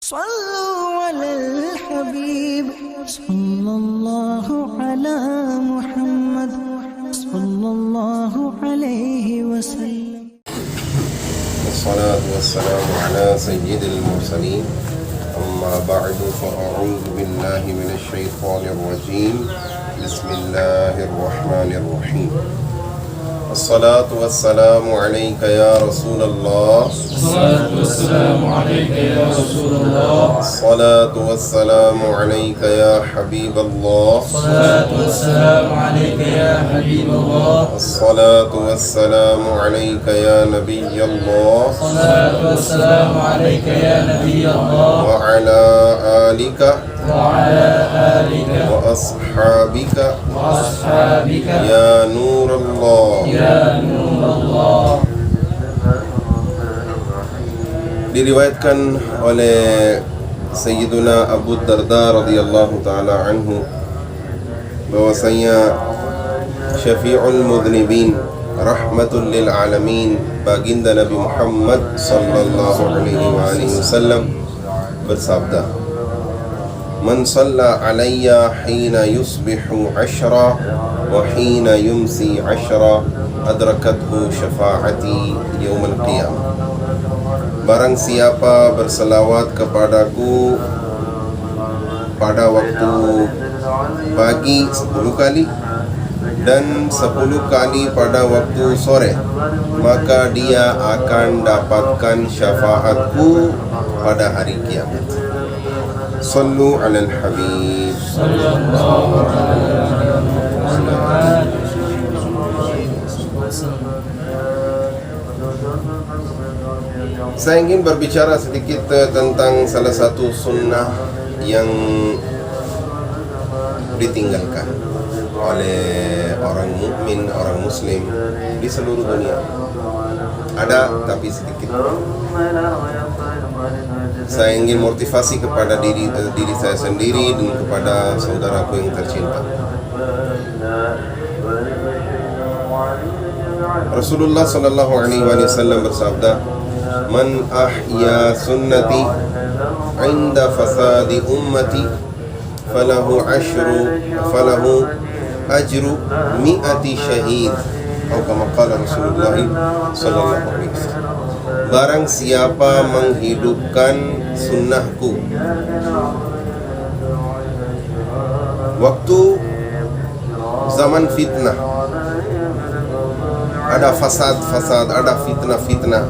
صلوا على الحبيب صلى الله على محمد صلى الله عليه وسلم. والصلاة والسلام على سيد المرسلين. أما بعد فأعوذ بالله من الشيطان الرجيم. بسم الله الرحمن الرحيم. الصلاة والسلام عليك يا رسول الله. الصلاة والسلام عليك يا رسول الله. الصلاة والسلام عليك يا حبيب الله. الصلاة والسلام عليك يا حبيب الله. الصلاة والسلام عليك يا نبي الله. الصلاة والسلام عليك يا نبي الله. وعلى آلك وعلى آلك وأصحابك وأصحابك يا نور الله. يا نور الله. Diriwayatkan oleh Sayyiduna Abu Darda radhiyallahu taala anhu bahwasanya Syafi'ul Mudhnibin rahmatul lil alamin baginda Nabi Muhammad sallallahu alaihi wasallam bersabda, "Man shalla alayya hina yusbihu 'ashra wa hina yumsi 'ashra adrakathu syafa'ati yaumil qiyamah." Barang siapa berselawat kepadaku pada waktu pagi 10 kali dan 10 kali pada waktu sore, maka dia akan dapatkan syafaatku pada hari kiamat. Sallu alal habib. Sallallahu alaihi wasallam. Saya ingin berbicara sedikit tentang salah satu sunnah yang ditinggalkan oleh orang mukmin, orang muslim di seluruh dunia. Ada tapi sedikit. Saya ingin motivasi kepada diri saya sendiri dan kepada saudaraku yang tercinta. Rasulullah sallallahu alaihi wasallam bersabda, "Man ahya sunnati 'inda fasadi ummati falahu ajru mi'ati syahid." Atau kama qala Rasulullah sallallahu alaihi wasallam. Barang siapa menghidupkan sunnahku waktu zaman fitnah, ada fasad, ada fitnah.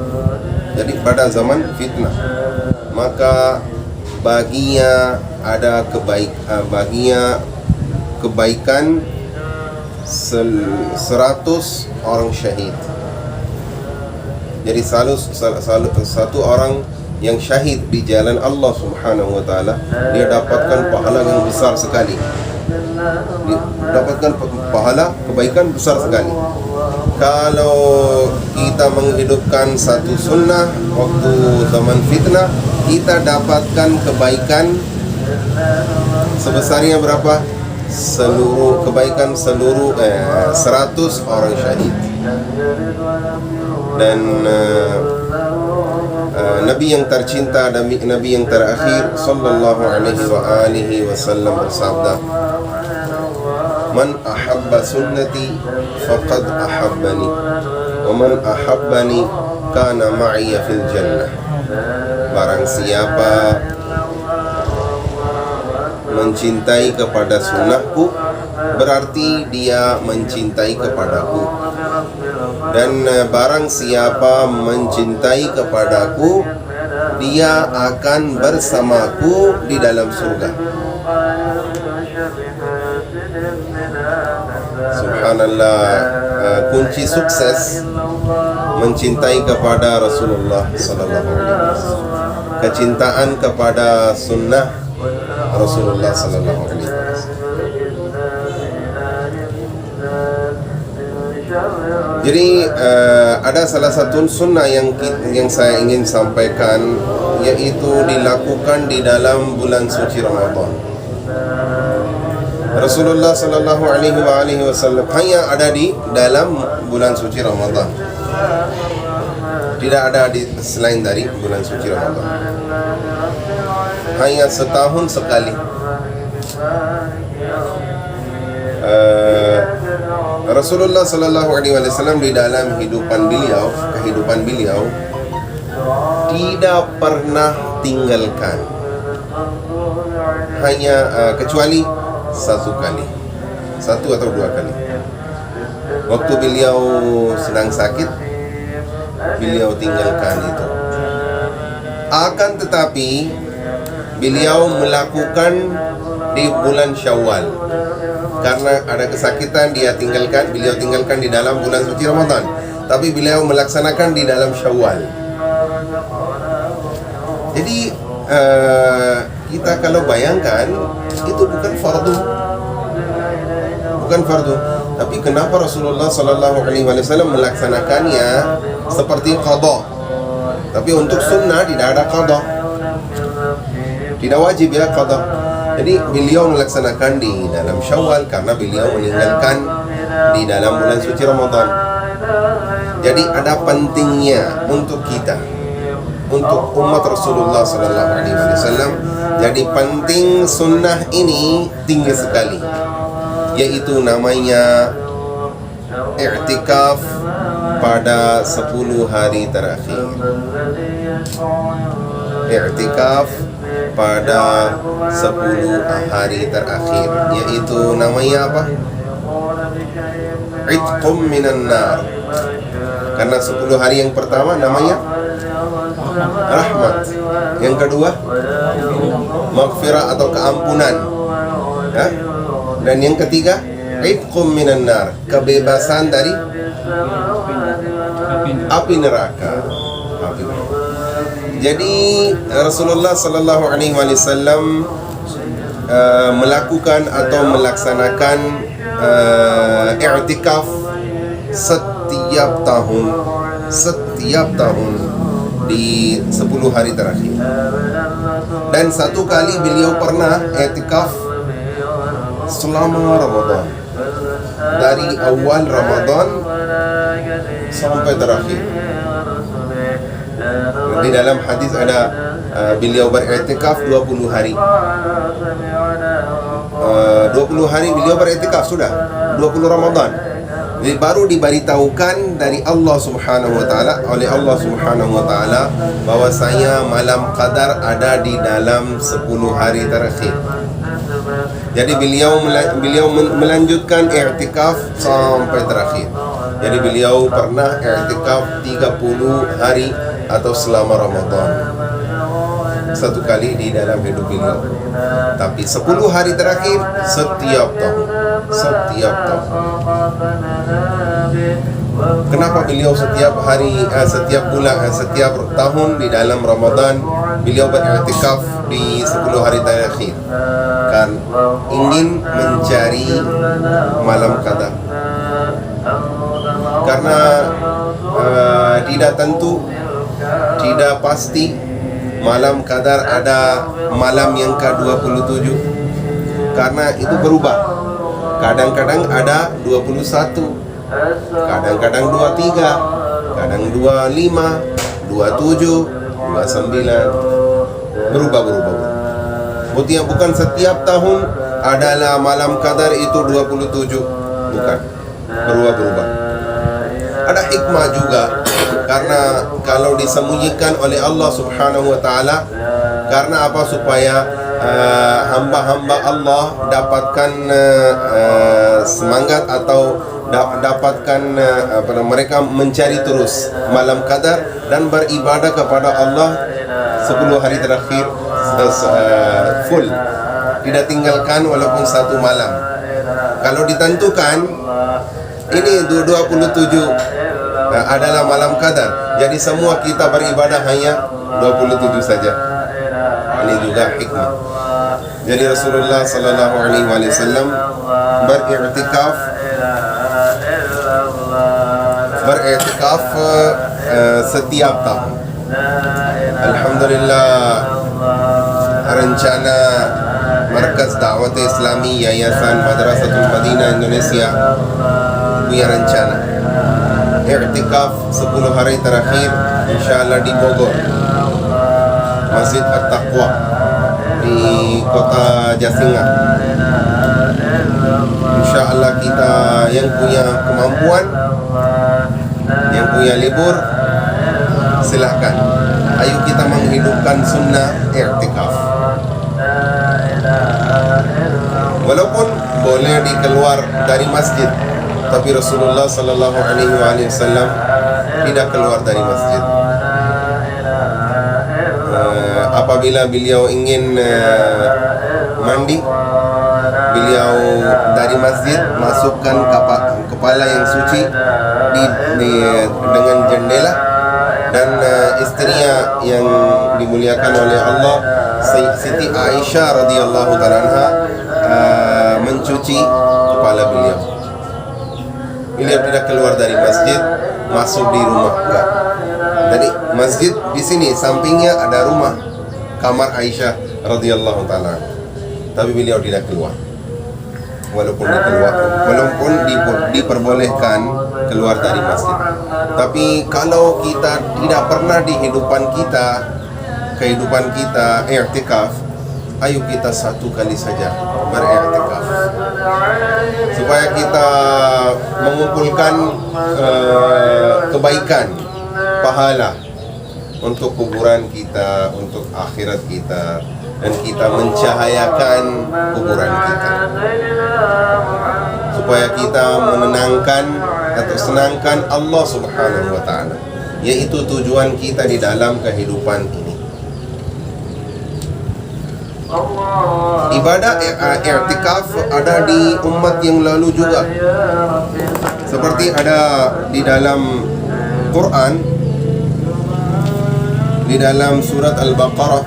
Jadi pada zaman fitnah, maka baginya ada kebaikan 100 orang syahid. Jadi satu orang yang syahid di jalan Allah Subhanahu wa taala, dia dapatkan pahala yang besar sekali. Dia dapatkan pahala kebaikan besar sekali. Kalau kita menghidupkan satu sunnah waktu zaman fitnah, kita dapatkan kebaikan sebesarnya berapa? 100 orang syahid. Dan Nabi yang tercinta dan Nabi yang terakhir sallallahu alaihi wasallam bersabda, "Man ahabba sunnati faqad ahabbani wa man ahabbani kana ma'iya fil jannah." Barang siapa mencintai kepada sunnahku, berarti dia mencintai kepadaku. Dan barang siapa mencintai kepadaku, dia akan bersamaku di dalam surga. Subhanallah, kunci sukses mencintai kepada Rasulullah sallallahu alaihi wasallam. Kecintaan kepada sunnah Rasulullah sallallahu alaihi wasallam. Jadi ada salah satu sunnah yang saya ingin sampaikan, yaitu dilakukan di dalam bulan suci Ramadan. Rasulullah sallallahu alaihi wasallam hanya ada di dalam bulan suci Ramadan. Tidak ada di selain dari bulan suci Ramadan. hanya setahun sekali. Rasulullah sallallahu alaihi wasallam di dalam kehidupan beliau tidak pernah tinggalkan, hanya kecuali satu atau dua kali. Waktu beliau sedang sakit, beliau tinggalkan itu. Akan tetapi beliau melakukan di bulan Syawal. Karena ada kesakitan, beliau tinggalkan di dalam bulan suci Ramadan. Tapi beliau melaksanakan di dalam Syawal. Jadi kita kalau bayangkan, itu bukan fardu. Tapi kenapa Rasulullah sallallahu alaihi wasallam melaksanakannya seperti qada? Tapi untuk sunnah tidak ada qada. Tidak wajib ya qada. Jadi beliau melaksanakan di dalam Syawal karena beliau meninggalkan di dalam bulan suci Ramadan. Jadi ada pentingnya untuk kita, untuk umat Rasulullah sallallahu alaihi wasallam. Jadi penting sunnah ini tinggi sekali, yaitu namanya i'tikaf pada 10 hari terakhir. I'tikaf pada 10 hari terakhir, yaitu namanya apa? Itqum minan nar. Karena 10 hari yang pertama namanya rahmat, yang kedua maghfirah atau keampunan, ya? Dan yang ketiga itqum minan nar, kebebasan dari api neraka. Jadi Rasulullah sallallahu alaihi wasallam melakukan atau melaksanakan i'tikaf setiap tahun di 10 hari terakhir. Dan satu kali beliau pernah i'tikaf selama Ramadan, dari awal Ramadan sampai terakhir. Di dalam hadis ada beliau beriktikaf 20 hari. 20 hari beliau beriktikaf sudah 20 Ramadan. Jadi baru diberitahukan dari Allah Subhanahu wa taala, oleh Allah Subhanahu wa taala, bahwasanya malam qadar ada di dalam 10 hari terakhir. Jadi beliau melanjutkan i'tikaf sampai terakhir. Jadi beliau pernah i'tikaf 30 hari atau selama Ramadan, satu kali di dalam hidup beliau. Tapi 10 hari terakhir setiap tahun. Kenapa beliau setiap hari, setiap bulan, setiap tahun di dalam Ramadan beliau beriktikaf di 10 hari terakhir? Kan ingin mencari malam qadar. Karena tidak tentu, tidak pasti malam qadar ada malam yang ke-27, karena itu berubah. Kadang-kadang ada 21, kadang-kadang 23, kadang 25, 27, 29, berubah. Buktinya bukan setiap tahun adalah malam qadar itu 27, bukan, berubah. Ada hikmah juga, karena kalau disembunyikan oleh Allah Subhanahu wa taala, karena apa? Supaya hamba-hamba Allah dapatkan semangat atau dapatkan mereka mencari terus malam qadar dan beribadah kepada Allah 10 hari terakhir full, tidak tinggalkan walaupun satu malam. Kalau ditentukan ini 27 adalah malam qadar, jadi semua kita beribadah hanya 27 saja. Ini juga hikmah. Jadi Rasulullah sallallahu alaihi wasallam beriktikaf setiap tahun. Alhamdulillah, rencana Markaz Da'wat Islami Yayasan Madrasatul Madinah Indonesia punya rencana i'tikaf 10 hari terakhir insyaallah di Bogor, Masjid At-Taqwa. di kota Jasinga. InsyaAllah kita yang punya kemampuan, yang punya libur, silahkan. Ayo kita menghidupkan sunnah i'tikaf. Walaupun boleh dikeluar dari masjid, tapi Rasulullah sallallahu alaihi wasallam tidak keluar dari masjid. Apabila beliau ingin mandi, beliau dari masjid masukkan kepala yang suci dengan jendela, dan istrinya yang dimuliakan oleh Allah, Siti Aisyah radhiyallahu ta'ala anha, mencuci kepala beliau. Beliau tidak keluar dari masjid, masuk di rumah. Enggak. Jadi masjid di sini sampingnya ada rumah kamar Aisyah radhiyallahu ta'ala. Tapi beliau tidak keluar. Walaupun diperbolehkan keluar dari masjid. Tapi kalau kita tidak pernah di kehidupan kita i'tikaf, ayo kita satu kali saja beriktikaf, supaya kita mengumpulkan kebaikan, pahala untuk kuburan kita, untuk akhirat kita, dan kita mencahayakan kuburan kita, supaya kita menenangkan atau senangkan Allah Subhanahu wa ta'ala, yaitu tujuan kita di dalam kehidupan ini. Ibadah i'tikaf ada di umat yang lalu juga, seperti ada di dalam Quran, di dalam surat Al-Baqarah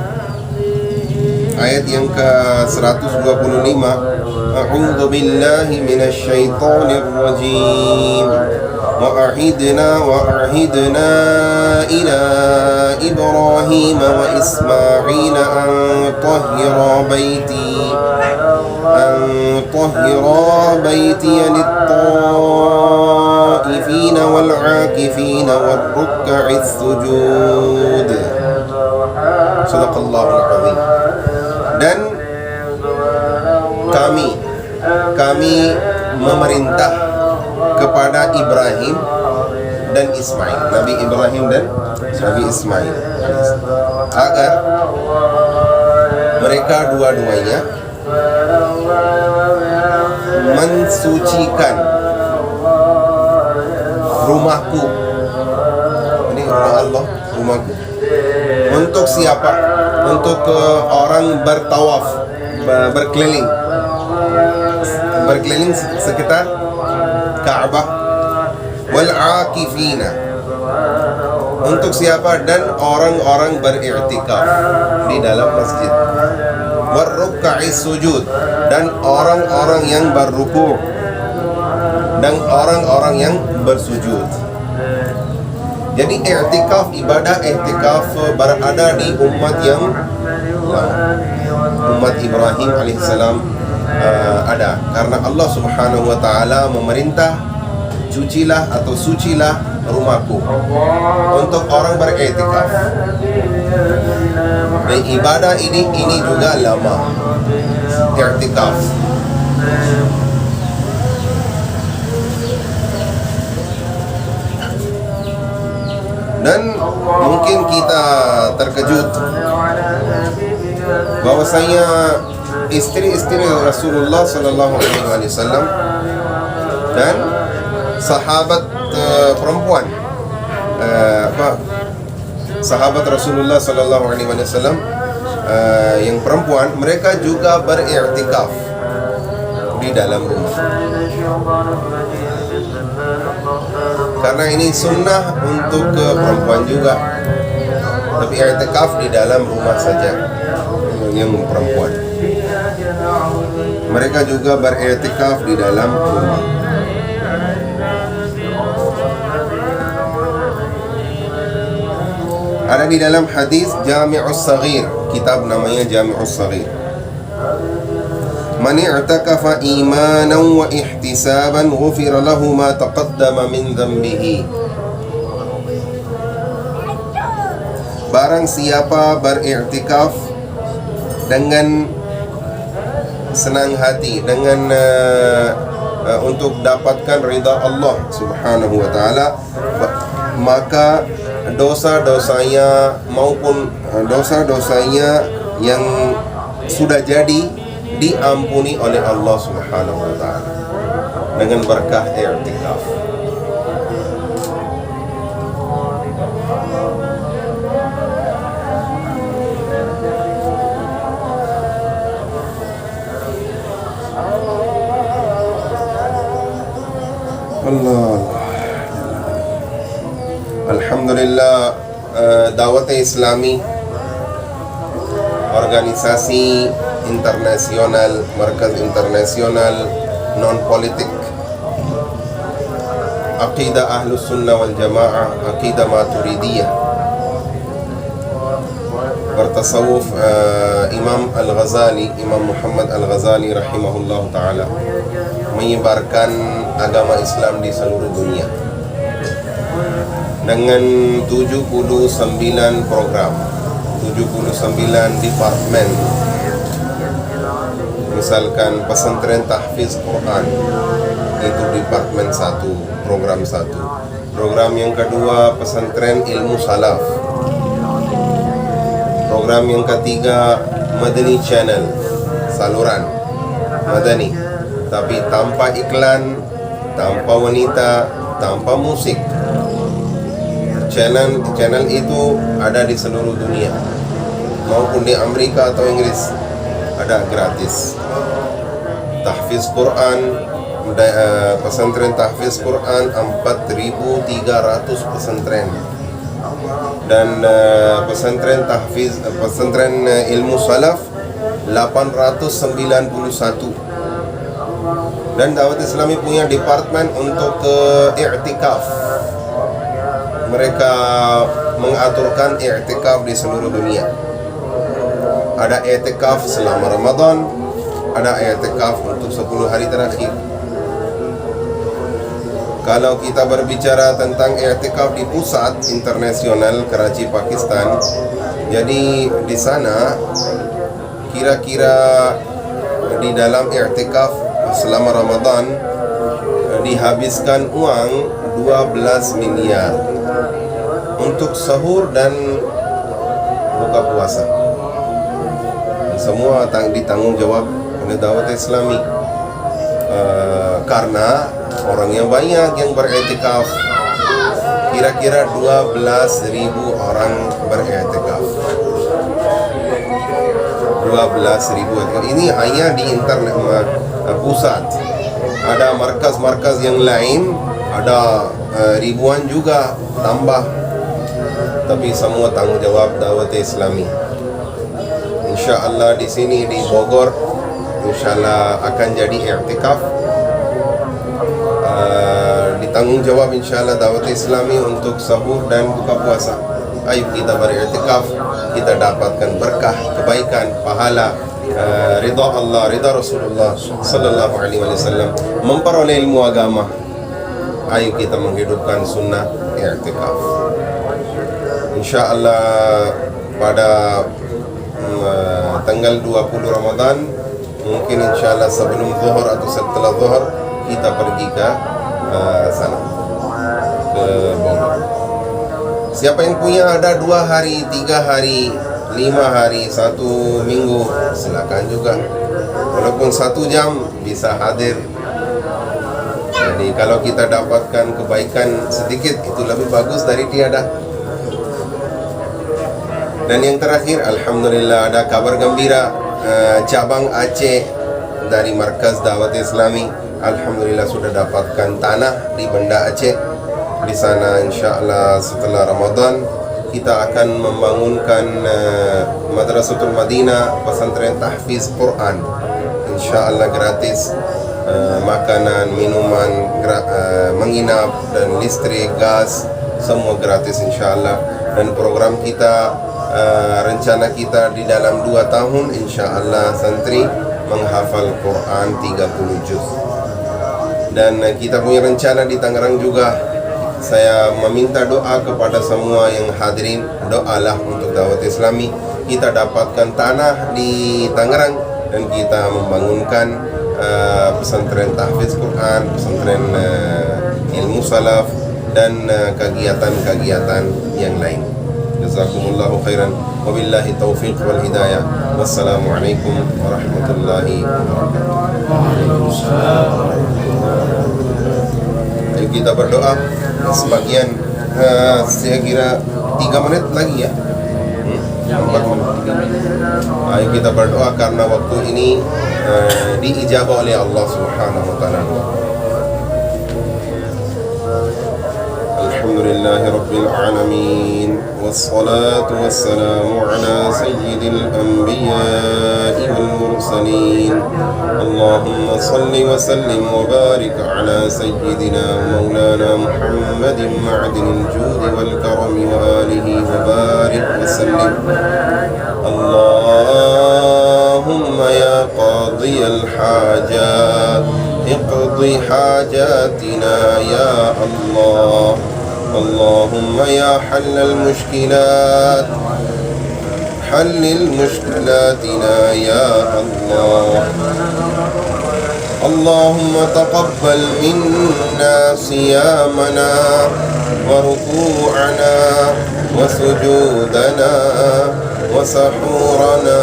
ayat yang ke-125. A'udzu billahi minasy syaithanir rajim. وأعهدنا إلى إبراهيم وإسماعيل أن طهر بيتي للطائفين والعاكفين والركع السجود. صدق الله العظيم. Dan kami memerintah kepada Ibrahim dan Ismail, Nabi Ibrahim dan Nabi Ismail, agar mereka dua-duanya mensucikan rumahku. Ini rumah Allah, rumahku. Untuk siapa? Untuk orang bertawaf, berkeliling sekitar Ka'bah. Wal akifina, untuk siapa? Dan orang-orang beriktikaf di dalam masjid. War ruk'is sujud, dan orang-orang yang berruku' dan orang-orang yang bersujud. Jadi i'tikaf, ibadah i'tikaf berada di umat yang umat Ibrahim alaihissalam ada, karena Allah Subhanahu wa ta'ala memerintah, cucilah atau sucilah rumahku, untuk orang beriktikaf. Dan ibadah ini juga lama, i'tikaf. Dan mungkin kita terkejut bahwasanya istri-istri Rasulullah sallallahu alaihi wasallam dan sahabat perempuan, sahabat Rasulullah sallallahu alaihi wasallam yang perempuan, mereka juga beriktikaf di dalam rumah. Karena ini sunnah untuk perempuan juga, tapi i'tikaf di dalam rumah saja yang perempuan. Mereka juga beriktikaf di dalam rumah. Ada di dalam hadis Jami'us Saghir, kitab namanya Jami'us Saghir. Man i'takafa imanan wa ihtisaban ghufira lahu ma taqaddama min dhanbihi. Barang siapa beriktikaf dengan senang hati, dengan untuk dapatkan ridha Allah Subhanahu wa taala, maka dosa-dosanya maupun dosa-dosanya yang sudah jadi diampuni oleh Allah Subhanahu wa taala dengan berkah i'tikaf. Allah. Alhamdulillah, Dawat Islami, organisasi internasional, markaz internasional non-politik, aqidah Ahlus Sunnah wal Jamaah, aqidah Maturidiyah, bertasawuf Imam Al-Ghazali, Imam Muhammad Al-Ghazali rahimahullah ta'ala, menyebarkan agama Islam di seluruh dunia dengan 79 program, 79 departemen. Misalkan pesantren tahfiz Quran, itu departemen 1, program 1. Program yang kedua pesantren ilmu salaf. Program yang ketiga Madani Channel, saluran Madani, tapi tanpa iklan, tanpa wanita, tanpa musik. Channel itu ada di seluruh dunia, maupun di Amerika atau Inggris, ada gratis. Tahfiz Quran, pesantren tahfiz Quran 4.300 pesantren, dan pesantren tahfiz, pesantren ilmu salaf 891. Dan Dawat Islami punya departemen untuk i'tikaf. Mereka mengaturkan i'tikaf di seluruh dunia. Ada i'tikaf selama Ramadan, ada i'tikaf untuk 10 hari terakhir. Kalau kita berbicara tentang i'tikaf di pusat internasional Karachi, Pakistan, jadi di sana kira-kira di dalam i'tikaf selama Ramadan dihabiskan uang 12 miliar untuk sahur dan buka puasa. Semua ditanggung jawab oleh Dawat Islami, karena orang yang banyak yang beriktikaf, kira-kira 12.000 orang beriktikaf. 12.000. Ini hanya di internet pusat. Ada markas-markas yang lain, ada ribuan juga tambah. Tapi semua tanggung jawab Dawat Islami. InsyaAllah di sini di Bogor, InsyaAllah akan jadi i'tikaf. Ditanggung jawab InsyaAllah Dawat Islami untuk sahur dan buka puasa. Ayo kita beriktikaf, kita dapatkan berkah, kebaikan, pahala, ridha Allah, ridha Rasulullah sallallahu alaihi wasallam, memperoleh ilmu agama. Ayo kita menghidupkan sunnah i'tikaf. InsyaAllah pada tanggal 20 Ramadan, mungkin InsyaAllah sebelum zuhur atau setelah zuhur, kita pergi ke sana, ke Bogor. Siapa yang punya ada 2 hari, 3 hari, 5 hari, 1 minggu, silakan juga. Walaupun 1 jam bisa hadir. Jadi kalau kita dapatkan kebaikan sedikit, itu lebih bagus dari tiada. Dan yang terakhir, Alhamdulillah ada kabar gembira, cabang Aceh dari Markaz Dawat Islami, Alhamdulillah sudah dapatkan tanah di Banda Aceh. Di sana InsyaAllah setelah Ramadan kita akan membangunkan Madrasatul Madinah, pesantren tahfiz Quran. InsyaAllah gratis, makanan, minuman, menginap, dan listrik, gas, semua gratis InsyaAllah. Dan program kita, rencana kita di dalam 2 tahun InsyaAllah santri menghafal Quran 30 juz. Dan kita punya rencana di Tangerang juga. Saya meminta doa kepada semua yang hadirin, doalah untuk Dawat Islami. kita dapatkan tanah di Tangerang dan kita membangunkan pesantren tahfiz Quran, pesantren ilmu salaf, dan kegiatan-kegiatan yang lain. Jazakumullahu khairan. Wabillahi taufiq wal hidayah. Wassalamualaikum warahmatullahi wabarakatuh. Ayo kita berdoa. Sebagian saya kira 3 menit lagi ya. 4 menit. Ayo kita berdoa karena waktu ini diijabah oleh Allah Subhanahu wa taala. Alhamdulillahi Rabbil Alamin. Wassalatu wassalamu ala sayyidil anbiya'i wal mursalin. Allahumma salli wa sallim wa barik ala sayyidina maulana Muhammadin ma'adinil judi wal karami wa alihi wa barik wa sallim. Allahumma ya qadiyal hajat اقضي حاجاتنا يا الله. اللهم يا حل المشكلات حلل مشكلاتنا يا الله. اللهم تقبل منا صيامنا وركوعنا وسجودنا وسحورنا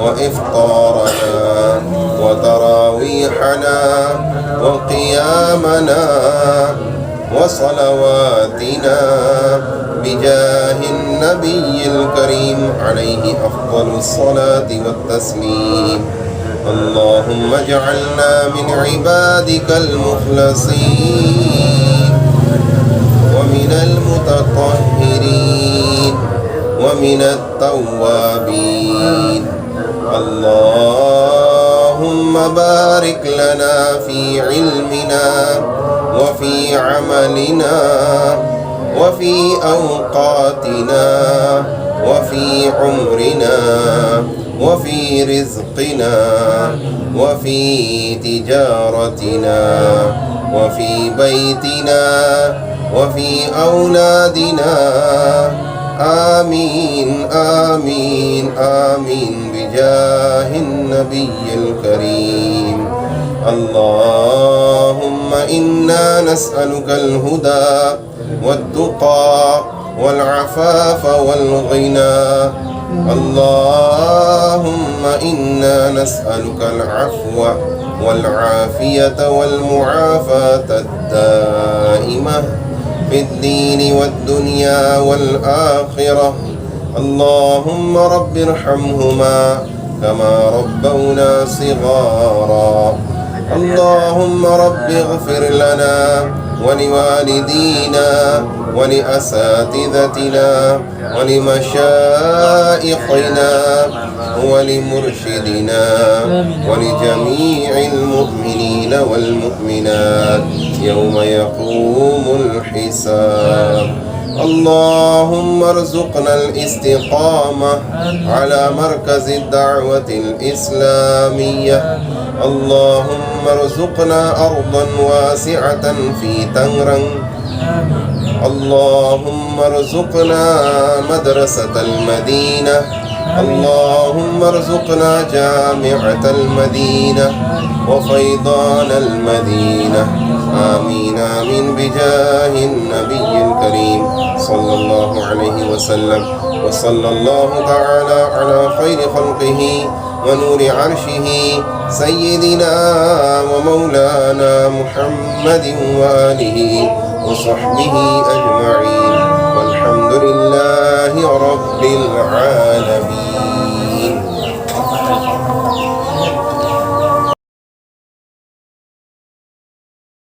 وإفطارنا وتراويحنا وقيامنا وصلواتنا بجاه النبي الكريم عليه أفضل الصلاة والتسليم. اللهم اجعلنا من عبادك المخلصين ومن المتطهرين ومن التوابين. اللهم بارك لنا في علمنا وفي عملنا وفي أوقاتنا وفي عمرنا وفي رزقنا وفي تجارتنا وفي بيتنا وفي أولادنا. آمين آمين آمين بجاه النبي الكريم. اللهم إنا نسألك الهدى والتقى والعفاف والغنى. اللهم إنا نسألك العفو والعافية والمعافاة الدائمة في الدين والدنيا والآخرة. اللهم رب ارحمهما كما ربونا صغارا. اللهم رب اغفر لنا ولوالدينا ولأساتذتنا ولمشائخنا ولمرشدنا ولجميع المؤمنين والمؤمنات يوم يقوم الحساب. اللهم ارزقنا الاستقامة على مركز الدعوة الإسلامية. اللهم ارزقنا أرضا واسعة في تنغرن. اللهم ارزقنا مدرسة المدينة. اللهم ارزقنا جامعة المدينة وفيضان المدينة. آمين آمين بجاه النبي الكريم صلى الله عليه وسلم. وصلى الله تعالى على خير خلقه ونور عرشه سيدنا ومولانا محمد وآله وصحبه أجمعين.